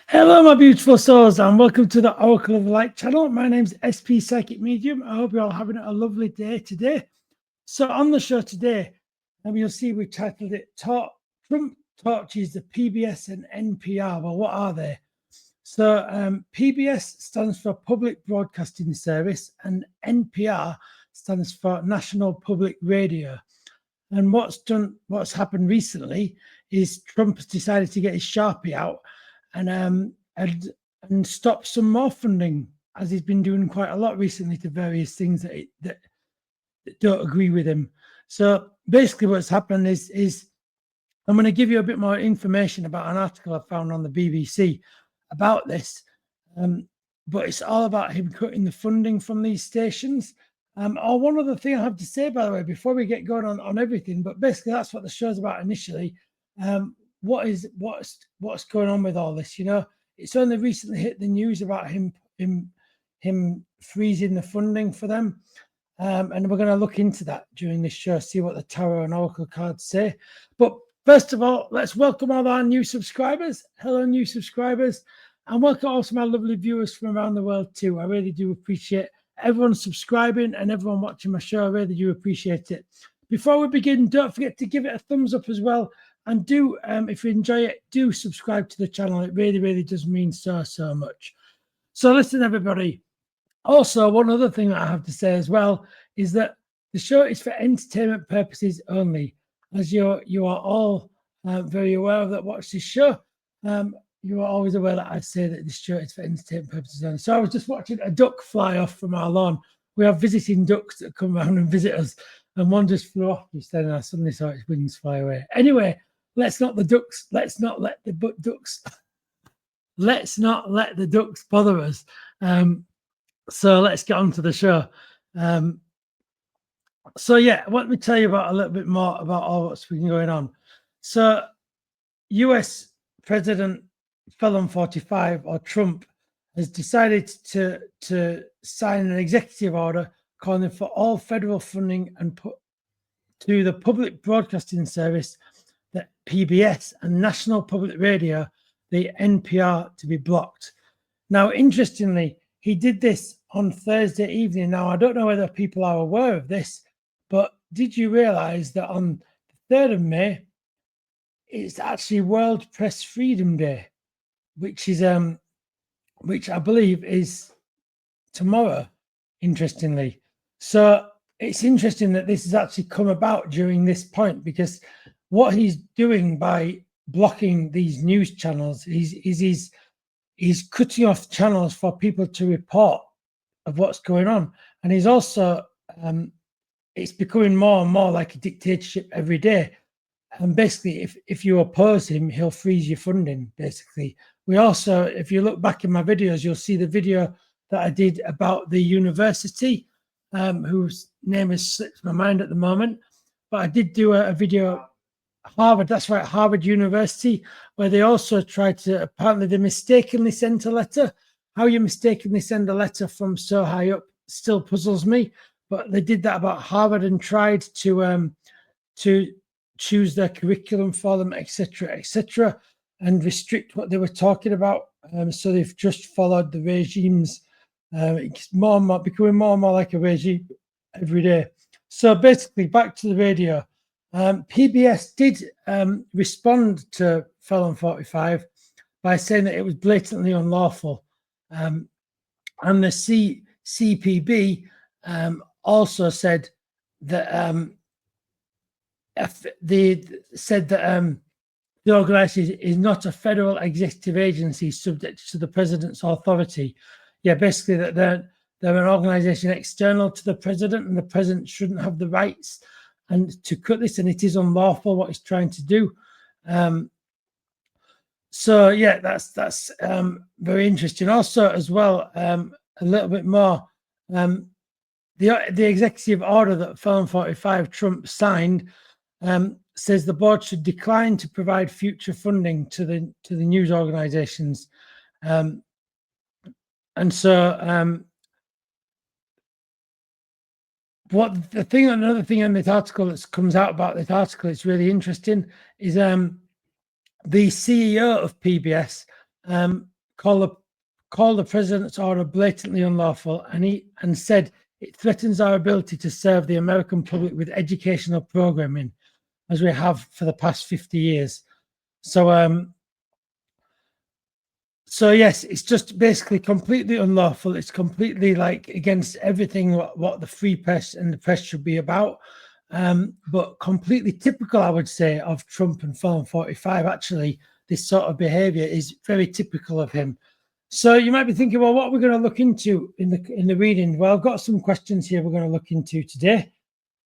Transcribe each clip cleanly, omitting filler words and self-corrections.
Hello, my beautiful souls, and welcome to the Oracle of the Light channel. My name's SP Psychic Medium. I hope you're all having a lovely day today. So, on the show today, you'll see we titled it Trump Torches the PBS and NPR. Well, what are they? So, PBS stands for Public Broadcasting Service, and NPR stands for National Public Radio. And what's happened recently is Trump has decided to get his Sharpie out and stop some more funding, as he's been doing quite a lot recently to various things that don't agree with him. So basically, what's happened is I'm going to give you a bit more information about an article I found on the BBC about this. But it's all about him cutting the funding from these stations. One other thing I have to say, by the way, before we get going on everything, but basically that's what the show's about initially. What's going on with all this? You know, it's only recently hit the news about him freezing the funding for them, and we're going to look into that during this show, see what the tarot and oracle cards say. But first of all, let's welcome all our new subscribers. Hello, new subscribers, and welcome also my lovely viewers from around the world too. I really do appreciate everyone subscribing and everyone watching my show. I really do appreciate it. Before we begin, don't forget to give it a thumbs up as well. And do, if you enjoy it, do subscribe to the channel. It really, really does mean so much. So listen, everybody. Also, one other thing that I have to say as well is that the show is for entertainment purposes only. As you are all very aware of that watch this show, you are always aware that I say that this show is for entertainment purposes only. So I was just watching a duck fly off from our lawn. We have visiting ducks that come around and visit us, and one just flew off just then, and I suddenly saw its wings fly away. Anyway, let's not let the ducks bother us. So let's get on to the show. So yeah, let me tell you about a little bit more about all what's been going on. So US President Felon 45, or Trump, has decided to sign an executive order calling for all federal funding and put to the public broadcasting service, the PBS and National Public Radio, the NPR, to be blocked. Now, interestingly, he did this on Thursday evening. Now, I don't know whether people are aware of this, but did you realize that on the 3rd of May, it's actually World Press Freedom Day, which I believe is tomorrow, interestingly. So it's interesting that this has actually come about during this point, because what he's doing by blocking these news channels is he's cutting off channels for people to report of what's going on. And he's also, it's becoming more and more like a dictatorship every day. And basically, if you oppose him, he'll freeze your funding, basically. We also, if you look back in my videos, you'll see the video that I did about the university, whose name has slipped my mind at the moment. But I did do a video, Harvard, that's right, Harvard University, where they also tried to, apparently they mistakenly sent a letter. How you mistakenly send a letter from so high up still puzzles me. But they did that about Harvard and tried to choose their curriculum for them, etc., and restrict what they were talking about. So they've just followed the regimes. It's more and more becoming more and more like a regime every day. So basically, back to the radio. PBS did respond to Felon 45 by saying that it was blatantly unlawful. And the CPB also said that the organization is not a federal executive agency subject to the president's authority. Yeah, basically that they're an organization external to the president, and the president shouldn't have the rights and to cut this, and it is unlawful what he's trying to do. So yeah, that's very interesting. Also, as well, a little bit more. The executive order that Felon 45 Trump signed says the board should decline to provide future funding to the news organizations, and so another thing in this article that comes out about this article, it's really interesting, is the CEO of PBS called the president's order blatantly unlawful, and said it threatens our ability to serve the American public with educational programming, as we have for the past 50 years. So yes, it's just basically completely unlawful. It's completely like against everything what the free press and the press should be about. But completely typical, I would say, of Trump and Film 45. Actually, this sort of behavior is very typical of him. So you might be thinking, well, what are we going to look into in the reading? Well, I've got some questions here we're going to look into today.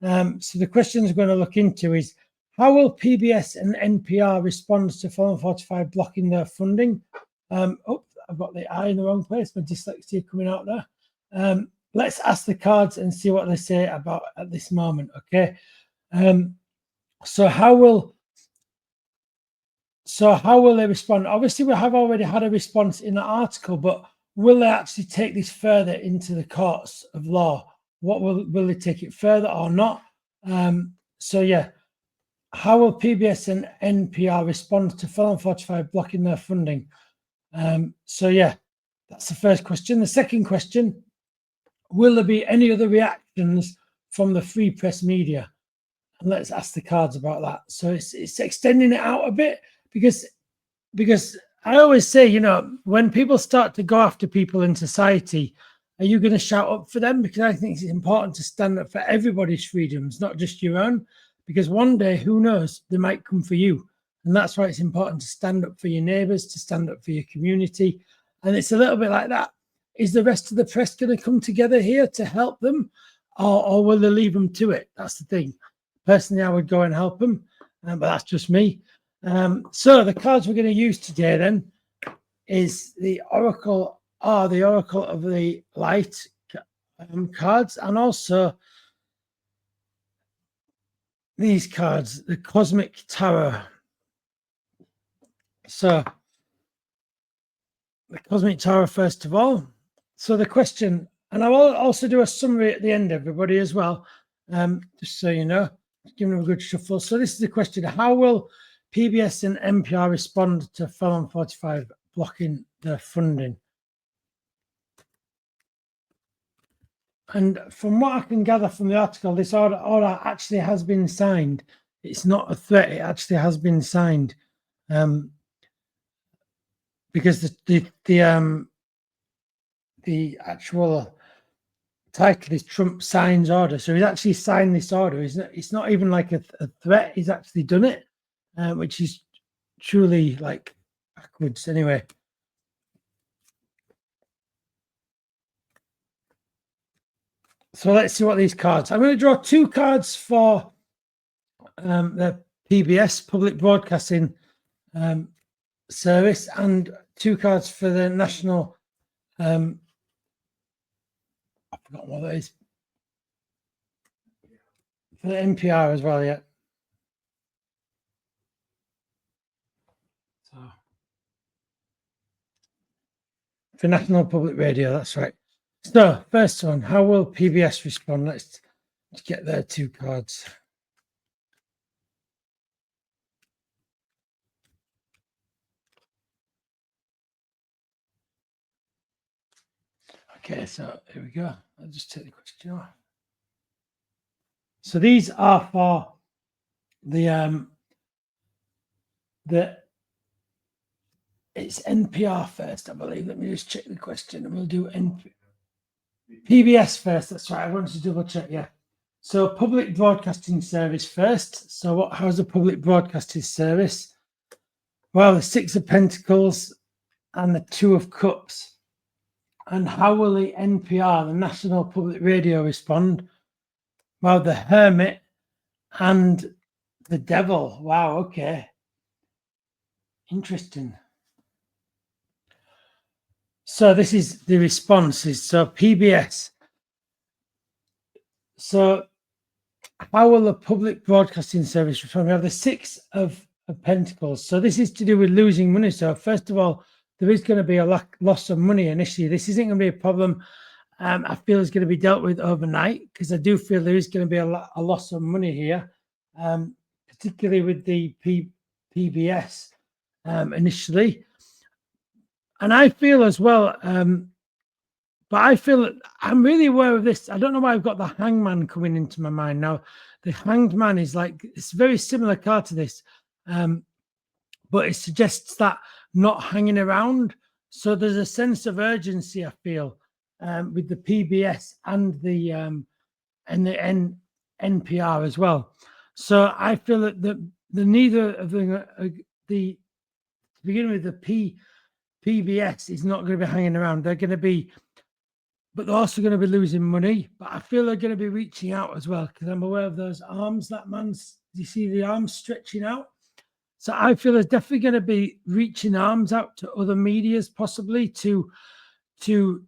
So the questions we're going to look into is, how will PBS and NPR respond to Film 45 blocking their funding? Oh, I've got the I in the wrong place. My dyslexia coming out there. Let's ask the cards and see what they say about at this moment. Okay. So how will they respond? Obviously, we have already had a response in the article, but will they actually take this further into the courts of law? What will they take it further or not? So yeah, how will PBS and NPR respond to Film 45 blocking their funding? So yeah, that's the first question. The second question, will there be any other reactions from the free press media? And let's ask the cards about that. So it's extending it out a bit because I always say, you know, when people start to go after people in society, are you going to shout up for them? Because I think it's important to stand up for everybody's freedoms, not just your own, because one day, who knows, they might come for you. And that's why it's important to stand up for your neighbors, to stand up for your community. And it's a little bit like that. Is the rest of the press going to come together here to help them, or will they leave them to it? That's the thing. Personally, I would go and help them, but that's just me. So the cards we're going to use today then is the Oracle of the Light cards, and also these cards, the Cosmic Tarot. So the Cosmic Tarot first of all. So the question, and I will also do a summary at the end, everybody, as well, just so you know, give them a good shuffle. So this is the question: how will PBS and NPR respond to Film 45 blocking their funding? And from what I can gather from the article, this order actually has been signed. It's not a threat; it actually has been signed, because the actual title is Trump signs order. So he's actually signed this order. It's not even like a threat. He's actually done it, which is truly like backwards anyway. So let's see what these cards. I'm going to draw two cards for the PBS, Public Broadcasting Service, and two cards for the National. I forgot what that is. For the NPR as well, yeah. So for National Public Radio, that's right. So first one, how will PBS respond? Let's get their two cards. Okay, so here we go. I'll just take the question off. So these are for the it's NPR first, I believe. Let me just check the question, and we'll do PBS first. That's right. I wanted to double check. Yeah. So Public Broadcasting Service first. So how's the Public Broadcasting Service? Well, the Six of Pentacles and the Two of Cups. And how will the NPR, the National Public Radio, respond? Well, the Hermit and the Devil. Wow, okay. Interesting. So this is the responses. So PBS. So how will the Public Broadcasting Service respond? We have the Six of Pentacles. So this is to do with losing money. So first of all, there is going to be a loss of money initially. This isn't going to be a problem. I feel it's going to be dealt with overnight, because I do feel there is going to be a loss of money here, particularly with the PBS initially. And I feel as well, but I feel that I'm really aware of this. I don't know why I've got the hangman coming into my mind now. The hanged man is like, it's a very similar card to this, but it suggests that not hanging around. So there's a sense of urgency, I feel, with the PBS and the NPR as well. So I feel that the neither of the to begin with, the PBS is not going to be hanging around. They're going to be, but they're also going to be losing money. But I feel they're going to be reaching out as well, because I'm aware of those arms. That man's, do you see the arms stretching out? So I feel there's definitely going to be reaching arms out to other medias, possibly to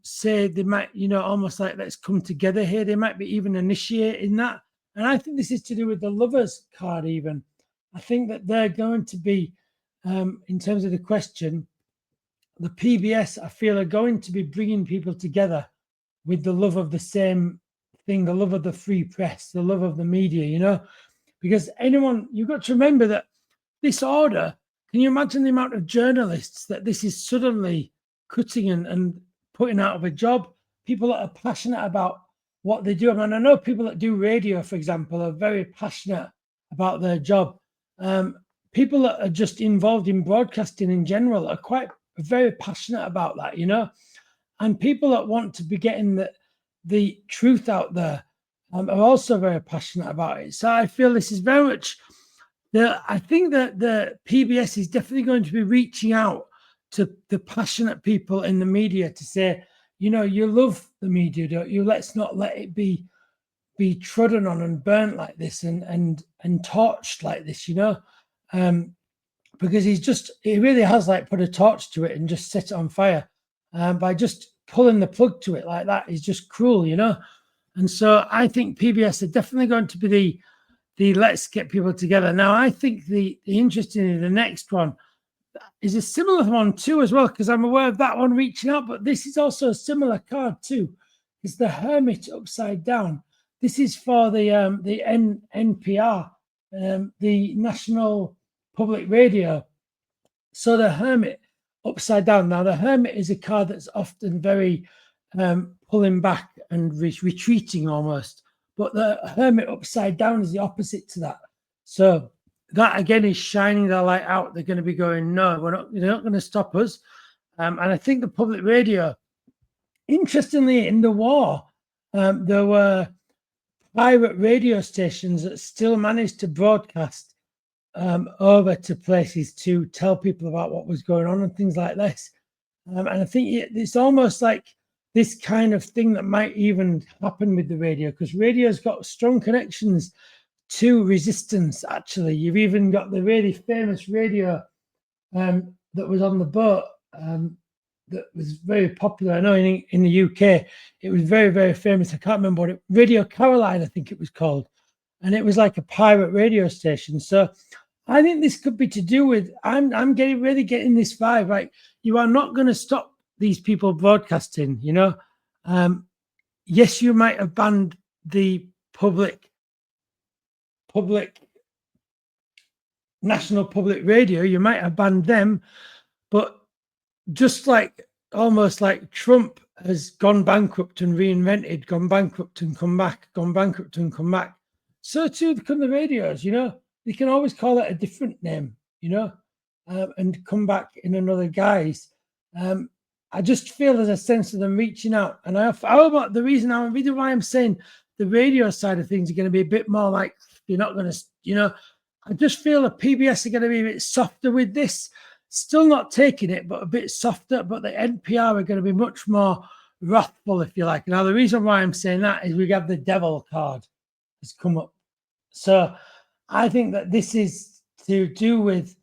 say they might, almost like, let's come together here. They might be even initiating that. And I think this is to do with the lovers card even. I think that they're going to be, in terms of the question, the PBS, I feel, are going to be bringing people together with the love of the same thing, the love of the free press, the love of the media, because you've got to remember that this order, can you imagine the amount of journalists that this is suddenly cutting and putting out of a job? People that are passionate about what they do. I mean, I know people that do radio, for example, are very passionate about their job. People that are just involved in broadcasting in general are quite very passionate about that, and people that want to be getting the truth out there are also very passionate about it. So I feel this is very much I think that the PBS is definitely going to be reaching out to the passionate people in the media to say, you love the media, don't you? Let's not let it be trodden on and burnt like this and torched like this, because he really has like put a torch to it and just set it on fire by just pulling the plug to it like that is just cruel, And so I think PBS are definitely going to be the let's get people together. Now, I think the interestingly, the next one is a similar one too as well, because I'm aware of that one reaching out, but this is also a similar card too. It's the Hermit upside down. This is for the NPR, the National Public Radio. So the Hermit upside down. Now, the Hermit is a card that's often very pulling back and retreating almost. But the Hermit upside down is the opposite to that. So that again is shining their light out. They're going to be going, no, they're not going to stop us. And I think the public radio, interestingly, in the war, there were pirate radio stations that still managed to broadcast over to places to tell people about what was going on and things like this. And I think it's almost like this kind of thing that might even happen with the radio, because radio's got strong connections to resistance. Actually, you've even got the really famous radio that was on the boat that was very popular. I know in the UK it was very, very famous. I can't remember what Radio Caroline, I think it was called, and it was like a pirate radio station. So I think this could be to do with, I'm really getting this vibe, right? You are not going to stop these people broadcasting, yes, you might have banned the public National Public Radio, you might have banned them, but just like almost like Trump has gone bankrupt and reinvented, gone bankrupt and come back, gone bankrupt and come back, so too become the radios, they can always call it a different name, and come back in another guise. I just feel there's a sense of them reaching out. And the reason why I'm saying the radio side of things are going to be a bit more like, you're not going to, I just feel the PBS are going to be a bit softer with this, still not taking it, but a bit softer. But the NPR are going to be much more wrathful, if you like. Now, the reason why I'm saying that is we have the devil card has come up. So I think that this is to do with,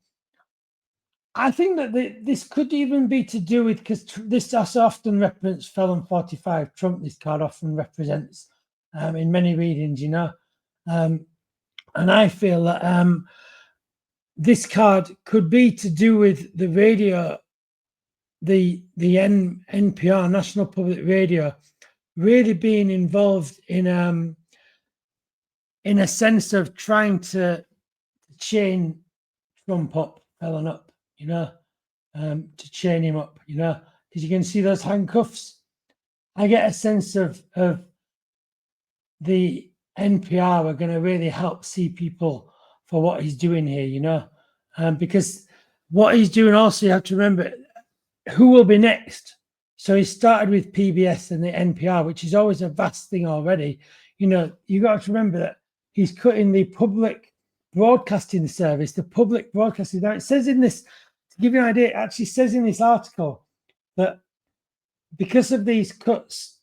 I think that this could even be to do with, because this often represents felon 45. Trump, this card often represents in many readings, and I feel that this card could be to do with the radio, the NPR, National Public Radio, really being involved in a sense of trying to chain Trump up, felon up, to chain him up, because you can see those handcuffs. I get a sense of the NPR are going to really help see people for what he's doing here, because what he's doing also, you have to remember who will be next. So he started with PBS and the NPR, which is always a vast thing already. You got to remember that he's cutting the public broadcasting service, the public broadcasting. Now, it says in this, to give you an idea, it actually says in this article that because of these cuts,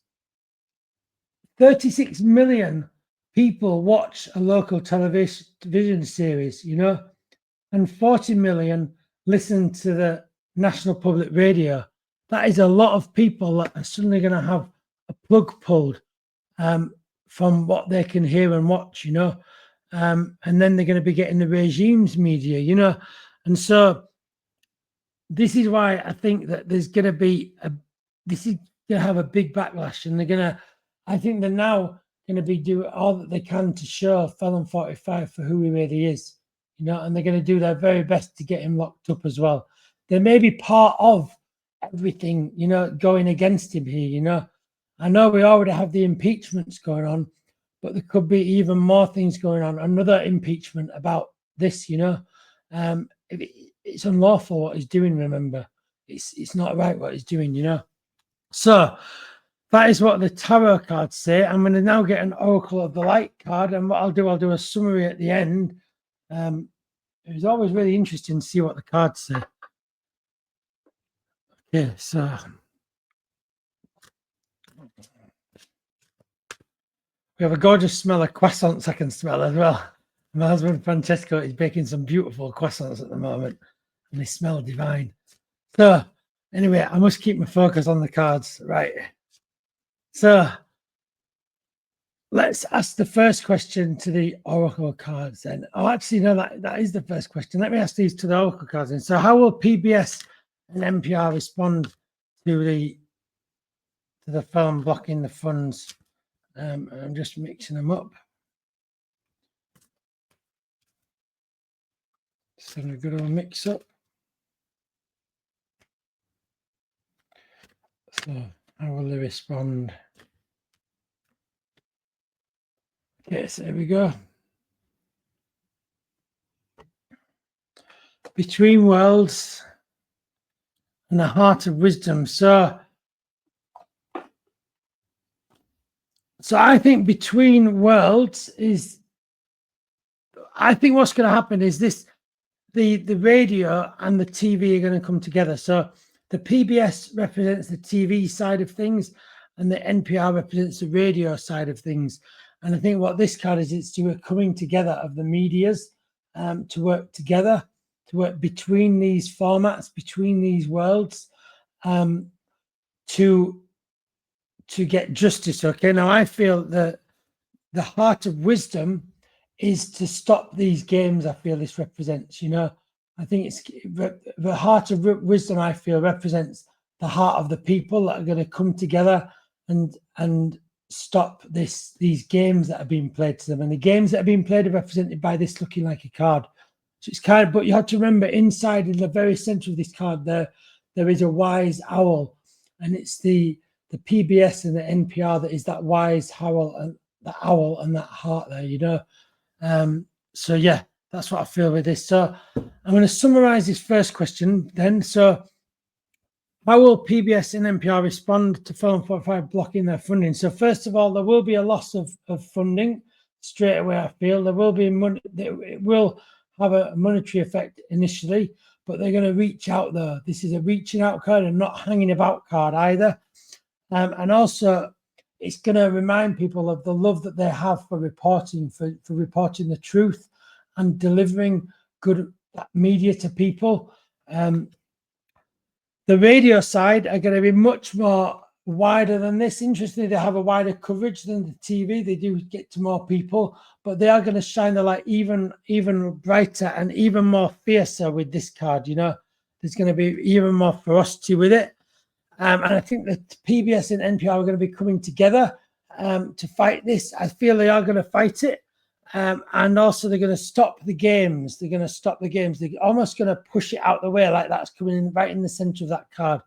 36 million people watch a local television series, and 40 million listen to the national public radio. That is a lot of people that are suddenly going to have a plug pulled from what they can hear and watch, and then they're going to be getting the regime's media, and so this is why I think that there's going to be this is going to have a big backlash, and I think they're now going to be doing all that they can to show Felon 45 for who he really is, and they're going to do their very best to get him locked up as well. They may be part of everything, going against him here, I know we already have the impeachments going on, but there could be even more things going on. Another impeachment about this, it's unlawful what he's doing, remember. It's not right what he's doing, So that is what the tarot cards say. I'm going to now get an Oracle of the Light card, and what I'll do a summary at the end. It was always really interesting to see what the cards say. Okay, so we have a gorgeous smell of croissants I can smell as well. My husband Francesco is baking some beautiful croissants at the moment, and they smell divine. So anyway, I must keep my focus on the cards, right? So let's ask the first question to the Oracle cards then. Oh, actually, no, that is the first question. Let me ask these to the Oracle cards then. So how will PBS and NPR respond to the film blocking the funds? I'm just mixing them up. Just having a good old mix up. So how will they respond? Okay, so there we go. Between Worlds and the Heart of Wisdom. So I think Between Worlds is, I think what's going to happen is this, the radio and the TV are going to come together. So the PBS represents the TV side of things, and the NPR represents the radio side of things. And I think what this card is, it's a coming together of the medias to work together, to work between these formats, between these worlds, to get justice. Okay, now I feel that the Heart of Wisdom is to stop these games. I feel this represents, I think it's the Heart of Wisdom, I feel, represents the heart of the people that are going to come together and stop these games that are being played to them. And the games that are being played are represented by this looking like a card. So it's kind of, but you have to remember, inside in the very center of this card there is a wise owl, and it's the PBS and the NPR that is that wise owl and the owl and that heart there, so yeah, that's what I feel with this. So I'm going to summarize this first question then. So how will PBS and NPR respond to Felon 45 blocking their funding? So first of all, there will be a loss of funding straight away. I feel there will be money. It will have a monetary effect initially, but they're going to reach out though. This is a reaching out card and not hanging about card either. And also, it's going to remind people of the love that they have for reporting, for reporting the truth and delivering good media to people. The radio side are going to be much more wider than this. Interestingly, they have a wider coverage than the TV. They do get to more people, but they are going to shine the light even brighter and even more fiercer with this card. There's going to be even more ferocity with it. And I think that PBS and NPR are going to be coming together to fight this. I feel they are going to fight it. And also they're going to stop the games. They're almost going to push it out the way, like that's coming in right in the center of that card.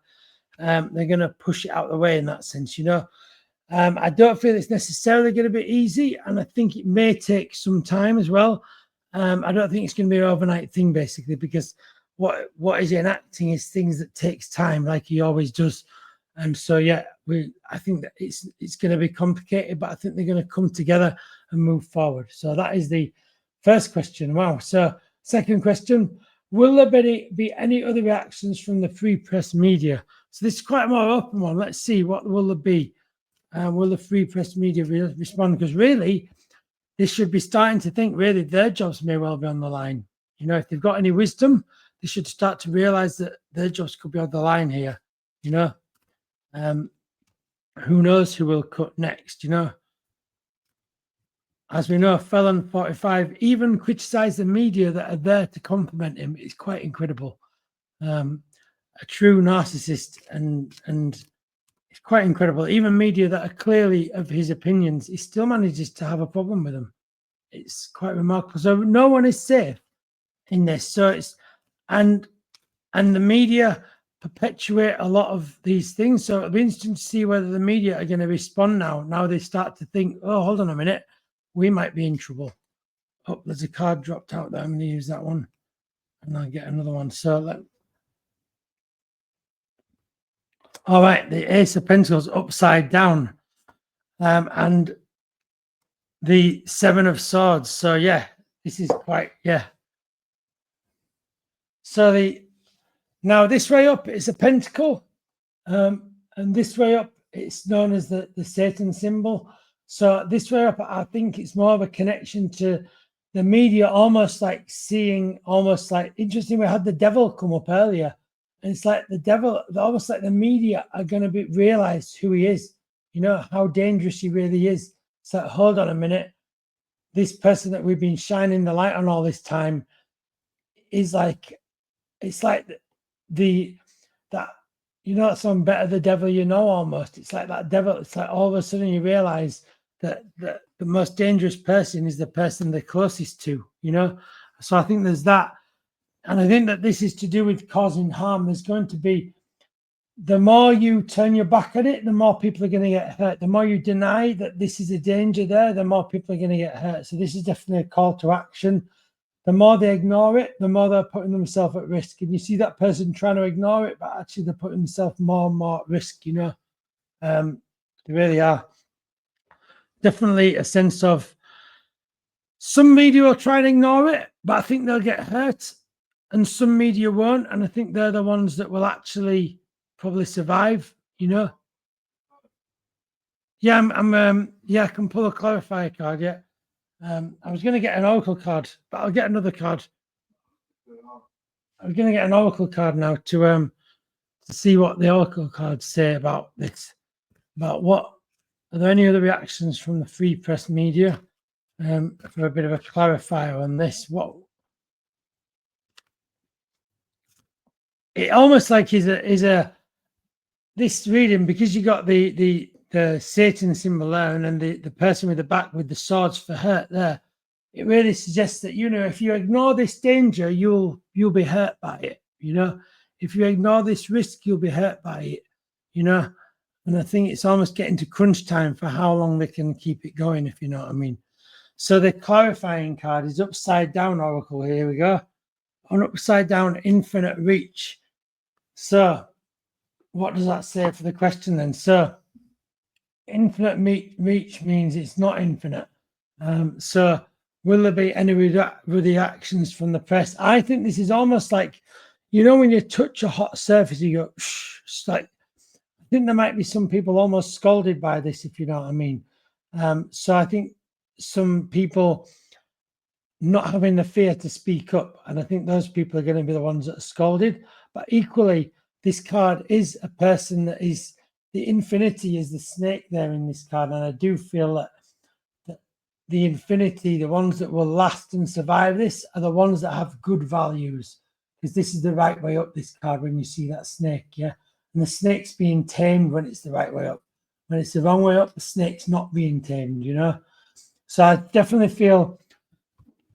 They're going to push it out the way in that sense, you know. I don't feel it's necessarily going to be easy, and I think it may take some time as well. I don't think it's going to be an overnight thing, basically, because what is enacting is things that takes time, like he always does. So yeah, I think that it's going to be complicated, but I think they're going to come together and move forward. So that is the first question. Wow. So second question: will there be any other reactions from the free press media? So this is quite a more open one. Let's see, what will there be? Will the free press media respond? Because really, they should be starting to think really their jobs may well be on the line. You know, if they've got any wisdom, they should start to realize that their jobs could be on the line here. You know, who knows who will cut next? You know, as we know, Felon 45 even criticized the media that are there to compliment him. It's quite incredible. A true narcissist, and it's quite incredible. Even media that are clearly of his opinions, he still manages to have a problem with them. It's quite remarkable. So no one is safe in this. So it's and the media perpetuate a lot of these things. So it'll be interesting to see whether the media are going to respond now. Now they start to think, oh, hold on a minute, we might be in trouble. Oh, there's a card dropped out there. I'm going to use that one, and I'll get another one. So all right, the Ace of Pentacles upside down, and the Seven of Swords. So yeah, this is quite, yeah. So now this way up is a pentacle, and this way up it's known as the Satan symbol. So this way up, I think it's more of a connection to the media, almost like seeing, almost like, interesting, we had the devil come up earlier. And it's like the devil, almost like the media are going to realize who he is, you know, how dangerous he really is. It's like, hold on a minute. This person that we've been shining the light on all this time is like, it's like that, you know, that song, Better the Devil You Know, almost. It's like that devil. It's like all of a sudden you realize that the most dangerous person is the person they're closest to, you know? So I think there's that. And I think that this is to do with causing harm. There's going to be, the more you turn your back on it, the more people are going to get hurt. The more you deny that this is a danger there, the more people are going to get hurt. So this is definitely a call to action. The more they ignore it, the more they're putting themselves at risk. And you see that person trying to ignore it, but actually they're putting themselves more and more at risk, you know. They really are. Definitely a sense of, some media will try and ignore it, but I think they'll get hurt. And some media won't, and I think they're the ones that will actually probably survive, you know. Yeah, yeah, I can pull a clarifier card, yeah. I was going to get an oracle card, but I'll get another card. I'm going to get an oracle card now to see what the oracle cards say about this. About what, are there any other reactions from the free press media? For a bit of a clarifier on this, what it almost like is a this reading, because you got the Satan symbol there, and then the person with the back with the swords for hurt there. It really suggests that, you know, if you ignore this danger, you'll be hurt by it. You know, if you ignore this risk, you'll be hurt by it. You know, and I think it's almost getting to crunch time for how long they can keep it going, if you know what I mean. So the clarifying card is upside down oracle. Here we go. On upside down, infinite reach. So what does that say for the question then? So infinite reach means it's not infinite. So will there be any reactions from the press? I think this is almost like, you know, when you touch a hot surface, you go, shh, it's like, I think there might be some people almost scalded by this, if you know what I mean. So I think some people not having the fear to speak up, and I think those people are going to be the ones that are scalded. But equally, this card is a person that is, the infinity is the snake there in this card, and I do feel that the infinity, the ones that will last and survive this, are the ones that have good values, because this is the right way up, this card, when you see that snake, yeah? And the snake's being tamed when it's the right way up. When it's the wrong way up, the snake's not being tamed, you know? So I definitely feel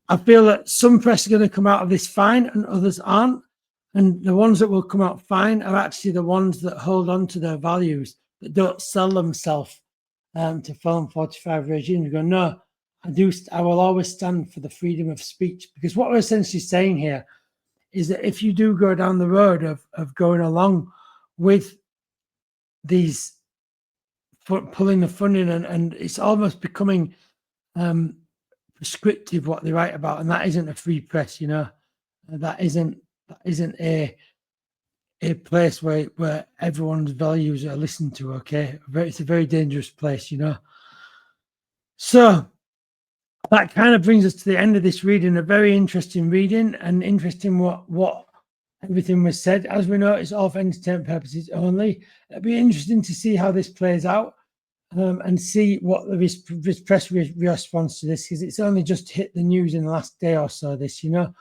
I feel that some press are going to come out of this fine and others aren't. And the ones that will come out fine are actually the ones that hold on to their values, that don't sell themselves to Film 45 regime. You go, no, I will always stand for the freedom of speech. Because what we're essentially saying here is that if you do go down the road of going along with these pulling the funding and it's almost becoming prescriptive what they write about, and that isn't a free press, you know. That isn't a place where everyone's values are listened to. Okay, it's a very dangerous place, you know. So that kind of brings us to the end of this reading. A very interesting reading, and interesting what everything was said. As we know, it's all for entertainment purposes only. It'll be interesting to see how this plays out. And see what the press response to this, because it's only just hit the news in the last day or so, this, you know.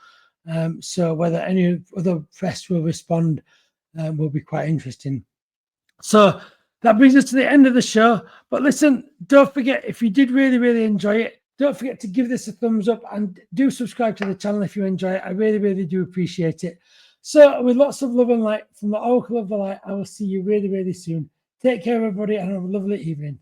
So whether any other press will respond will be quite interesting. So that brings us to the end of the show. But listen, don't forget, if you did really, really enjoy it, don't forget to give this a thumbs up and do subscribe to the channel if you enjoy it. I really, really do appreciate it. So with lots of love and light from the Oracle of the Light, I will see you really, really soon. Take care, everybody, and have a lovely evening.